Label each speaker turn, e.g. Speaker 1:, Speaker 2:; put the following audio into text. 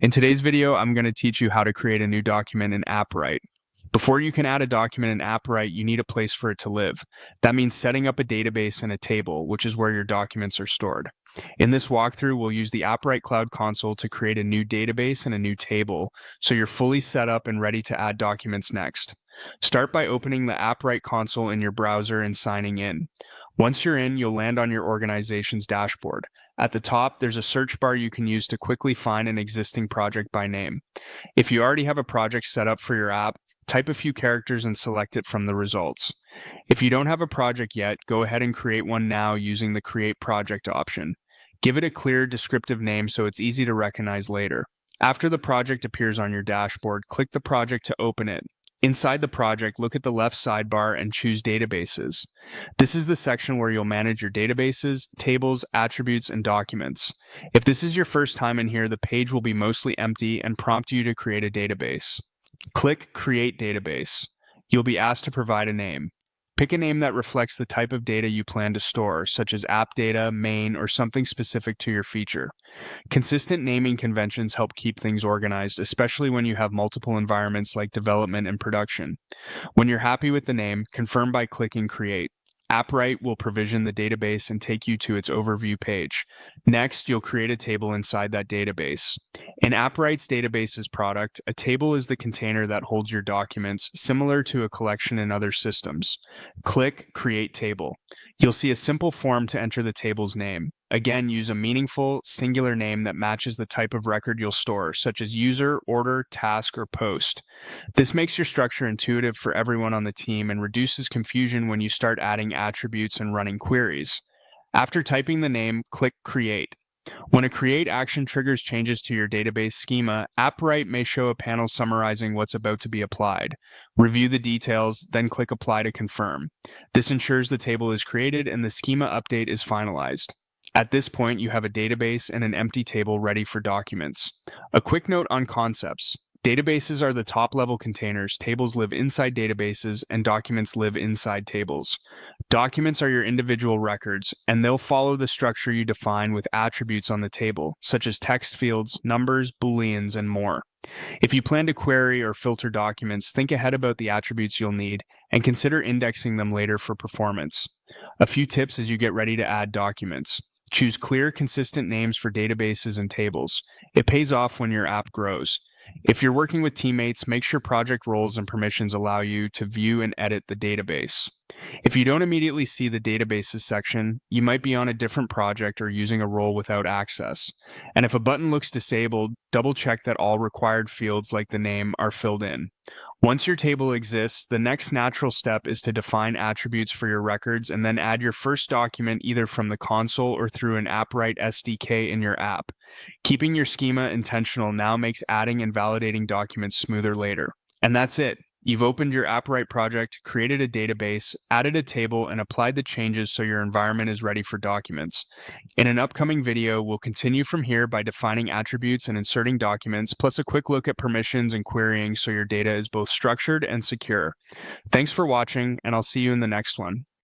Speaker 1: In today's video, I'm going to teach you how to create a new document in Appwrite. Before you can add a document in Appwrite, you need a place for it to live. That means setting up a database and a table, which is where your documents are stored. In this walkthrough, we'll use the Appwrite Cloud Console to create a new database and a new table, so you're fully set up and ready to add documents next. Start by opening the Appwrite console in your browser and signing in. Once you're in, you'll land on your organization's dashboard. At the top, there's a search bar you can use to quickly find an existing project by name. If you already have a project set up for your app, type a few characters and select it from the results. If you don't have a project yet, go ahead and create one now using the Create Project option. Give it a clear, descriptive name so it's easy to recognize later. After the project appears on your dashboard, click the project to open it. Inside the project, look at the left sidebar and choose Databases. This is the section where you'll manage your databases, tables, attributes, and documents. If this is your first time in here, the page will be mostly empty and prompt you to create a database. Click Create Database. You'll be asked to provide a name. Pick a name that reflects the type of data you plan to store, such as app data, main, or something specific to your feature. Consistent naming conventions help keep things organized, especially when you have multiple environments like development and production. When you're happy with the name, confirm by clicking Create. Appwrite will provision the database and take you to its overview page. Next, you'll create a table inside that database. In Appwrite's databases product, a table is the container that holds your documents, similar to a collection in other systems. Click Create Table. You'll see a simple form to enter the table's name. Again, use a meaningful, singular name that matches the type of record you'll store, such as user, order, task, or post. This makes your structure intuitive for everyone on the team and reduces confusion when you start adding attributes and running queries. After typing the name, click Create. When a create action triggers changes to your database schema, Appwrite may show a panel summarizing what's about to be applied. Review the details, then click Apply to confirm. This ensures the table is created and the schema update is finalized. At this point, you have a database and an empty table ready for documents. A quick note on concepts. Databases are the top-level containers, tables live inside databases, and documents live inside tables. Documents are your individual records, and they'll follow the structure you define with attributes on the table, such as text fields, numbers, booleans, and more. If you plan to query or filter documents, think ahead about the attributes you'll need, and consider indexing them later for performance. A few tips as you get ready to add documents. Choose clear, consistent names for databases and tables. It pays off when your app grows. If you're working with teammates, make sure project roles and permissions allow you to view and edit the database. If you don't immediately see the databases section, you might be on a different project or using a role without access. And if a button looks disabled, double check that all required fields like the name are filled in. Once your table exists, the next natural step is to define attributes for your records and then add your first document either from the console or through an Appwrite SDK in your app. Keeping your schema intentional now makes adding and validating documents smoother later. And that's it. You've opened your Appwrite project, created a database, added a table, and applied the changes so your environment is ready for documents. In an upcoming video, we'll continue from here by defining attributes and inserting documents, plus a quick look at permissions and querying so your data is both structured and secure. Thanks for watching, and I'll see you in the next one.